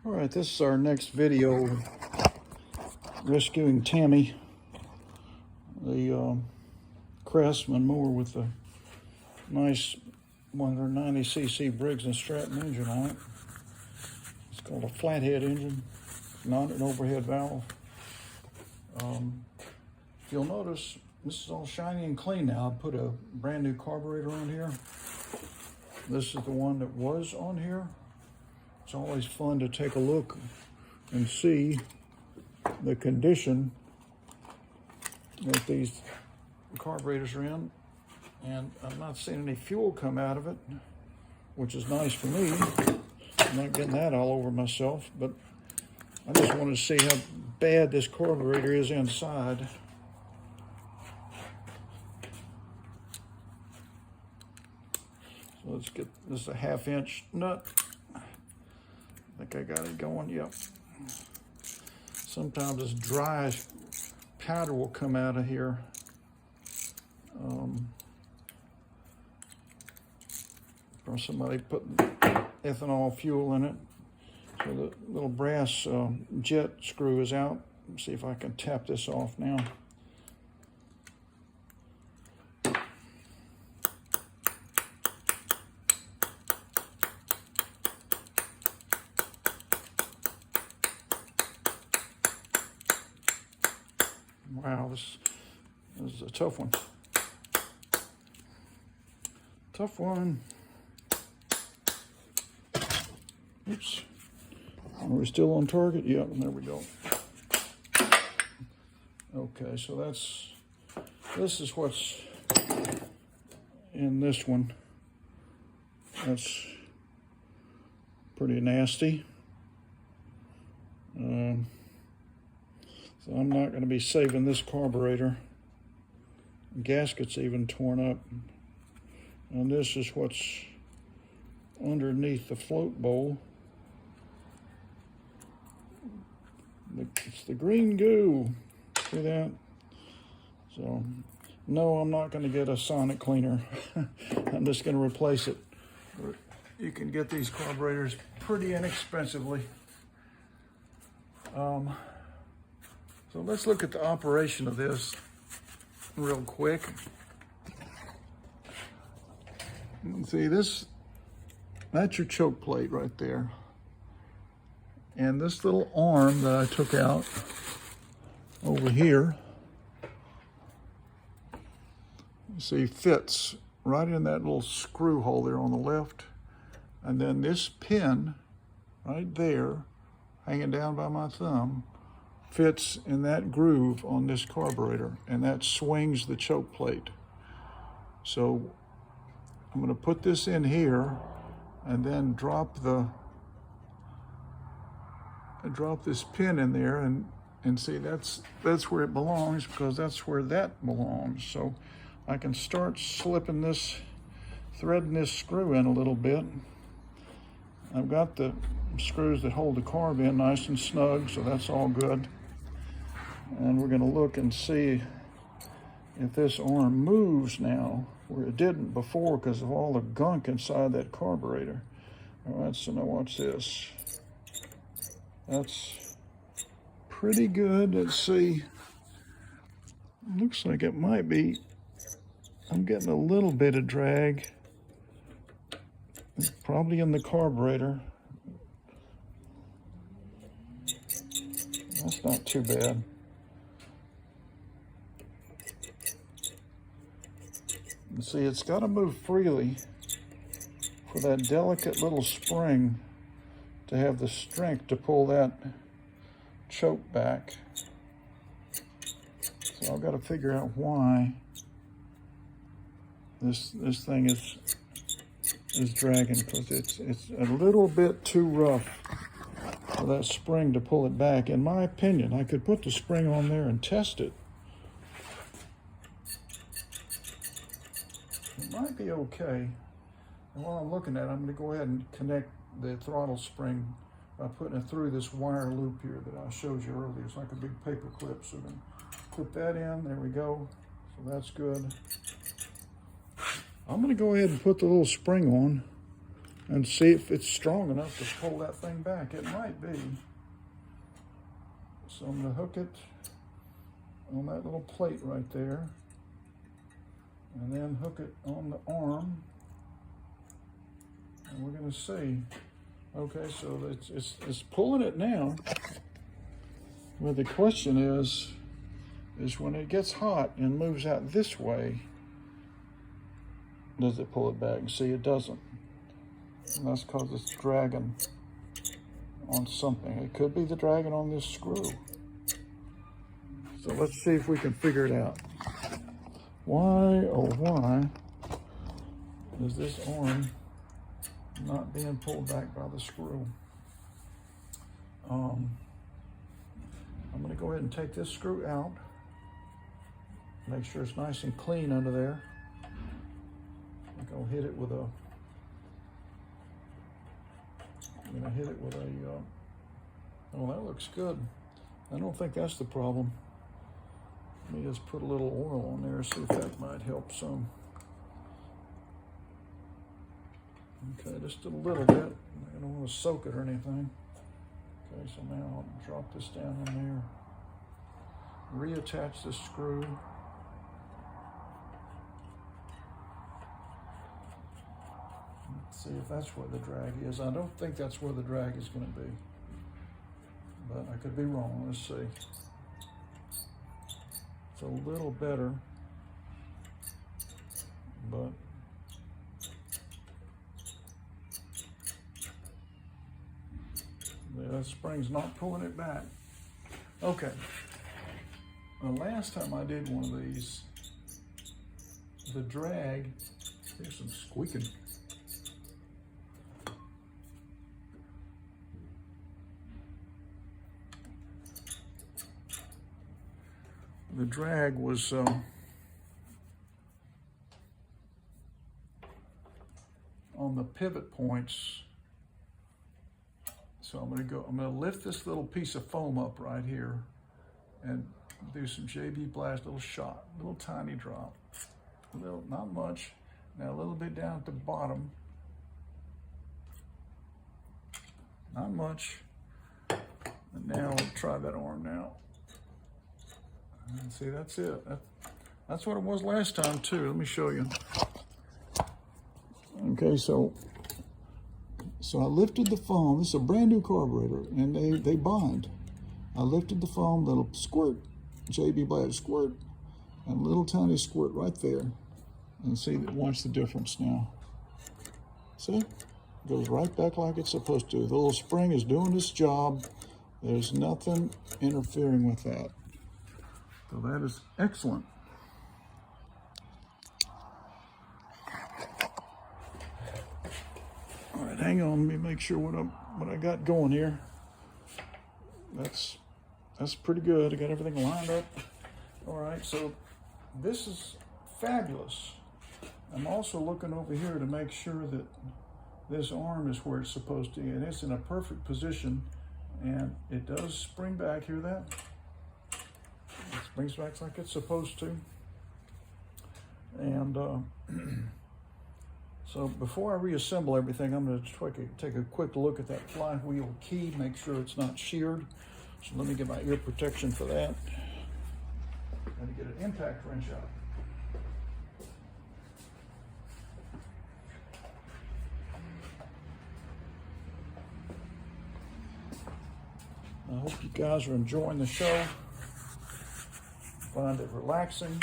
All right, this is our next video, rescuing Tammy, the Craftsman mower with the nice 190cc Briggs & Stratton engine on it. It's called a flathead engine, not an overhead valve. If you'll notice, this is all shiny and clean now. I put a brand new carburetor on here. This is the one that was on here. It's always fun to take a look and see the condition that these carburetors are in. And I'm not seeing any fuel come out of it, which is nice for me. I'm not getting that all over myself, but I just wanted to see how bad this carburetor is inside. So let's get this, a 1/2-inch nut. I think I got it going, yep. Sometimes this dry powder will come out of here. Or somebody putting ethanol fuel in it. So the little brass jet screw is out. Let's see if I can tap this off now. Wow, this is a tough one. Tough one. Oops. Are we still on target? Yep, there we go. Okay, so this is what's in this one. That's pretty nasty. So I'm not going to be saving this carburetor. The gasket's even torn up. And this is what's underneath the float bowl. It's the green goo. See that? So, no, I'm not going to get a sonic cleaner. I'm just going to replace it. You can get these carburetors pretty inexpensively. So let's look at the operation of this real quick. See this, that's your choke plate right there. And this little arm that I took out over here, see, fits right in that little screw hole there on the left. And then this pin right there, hanging down by my thumb, fits in that groove on this carburetor, and that swings the choke plate. So I'm going to put this in here and then drop this pin in there, and see, that's where it belongs, because that's where that belongs. So I can start slipping this, threading this screw in a little bit. I've got the screws that hold the carb in nice and snug, so that's all good. And we're going to look and see if this arm moves now, where it didn't before because of all the gunk inside that carburetor. All right, so now watch this. That's pretty good. Let's see. Looks like it might be. I'm getting a little bit of drag. It's probably in the carburetor. That's not too bad. And see, it's got to move freely for that delicate little spring to have the strength to pull that choke back. So I've got to figure out why this thing is dragging, because it's a little bit too rough for that spring to pull it back. In my opinion, I could put the spring on there and test it. It might be okay. And while I'm looking at it, I'm going to go ahead and connect the throttle spring by putting it through this wire loop here that I showed you earlier. It's like a big paper clip. So then clip that in. There we go. So that's good. I'm going to go ahead and put the little spring on and see if it's strong enough to pull that thing back. It might be. So I'm going to hook it on that little plate right there, and then hook it on the arm, and we're going to see. Okay, so it's pulling it now. Well, the question is when it gets hot and moves out this way, does it pull it back? And see, it doesn't. And that's because it's dragging on something. It could be the dragging on this screw. So let's see if we can figure it out. Why, oh why, is this arm not being pulled back by the screw? I'm going to go ahead and take this screw out. Make sure it's nice and clean under there. I'm going to hit it with a. Oh, that looks good. I don't think that's the problem. Let me just put a little oil on there, see if that might help some. Okay, just a little bit. I don't want to soak it or anything. Okay, so now I'll drop this down in there. Reattach the screw. Let's see if that's where the drag is. I don't think that's where the drag is going to be, but I could be wrong. Let's see. It's a little better, but that spring's not pulling it back. Okay. The last time I did one of these, the drag, here's some squeaking. The drag was on the pivot points. So I'm gonna lift this little piece of foam up right here and do some JB Blast, little shot, little tiny drop, not much. Now a little bit down at the bottom, not much. And now we'll try that arm now. And see, that's it. That's what it was last time too. Let me show you. Okay, so I lifted the foam. This is a brand new carburetor, and they bind. I lifted the foam, little squirt, JB Blast squirt, and a little tiny squirt right there. And see, watch the difference now. See? It goes right back like it's supposed to. The little spring is doing its job. There's nothing interfering with that. So that is excellent. All right, hang on. Let me make sure what I got going here. That's pretty good. I got everything lined up. All right, so this is fabulous. I'm also looking over here to make sure that this arm is where it's supposed to be, and it's in a perfect position, and it does spring back. Hear that? It springs back like it's supposed to. And so before I reassemble everything, I'm going to take a quick look at that flywheel key, make sure it's not sheared. So let me get my ear protection for that. Got to get an impact wrench out. I hope you guys are enjoying the show. Find it relaxing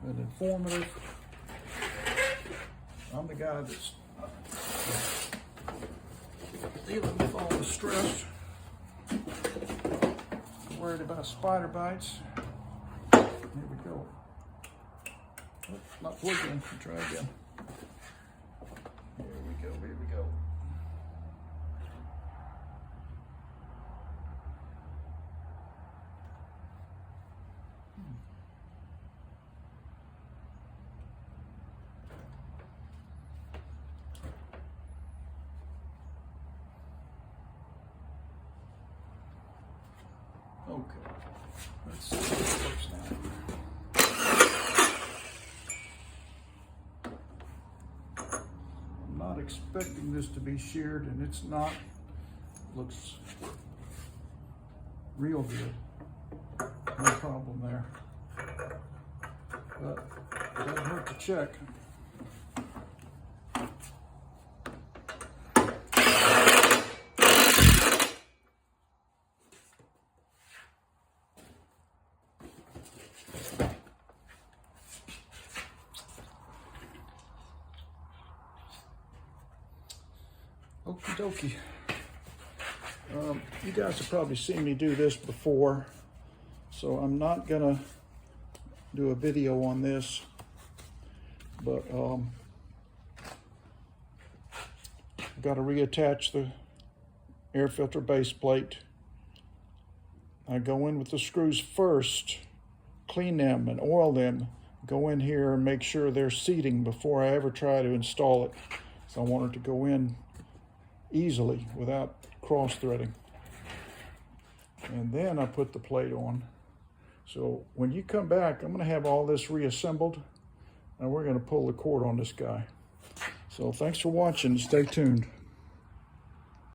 and informative. I'm the guy that's dealing with all the stress, worried about spider bites. Here we go. Oh, not working. Try again. Here we go. Here we go. Okay, let's see how it works now. I'm not expecting this to be sheared, and it's not. Looks real good. No problem there. But it doesn't hurt to check. Okie dokie. You guys have probably seen me do this before, so I'm not gonna do a video on this, but I've got to reattach the air filter base plate. I go in with the screws first, clean them and oil them, go in here and make sure they're seating before I ever try to install it. So I want it to go in easily without cross threading. And then I put the plate on. So when you come back, I'm gonna have all this reassembled and we're gonna pull the cord on this guy. So thanks for watching, stay tuned.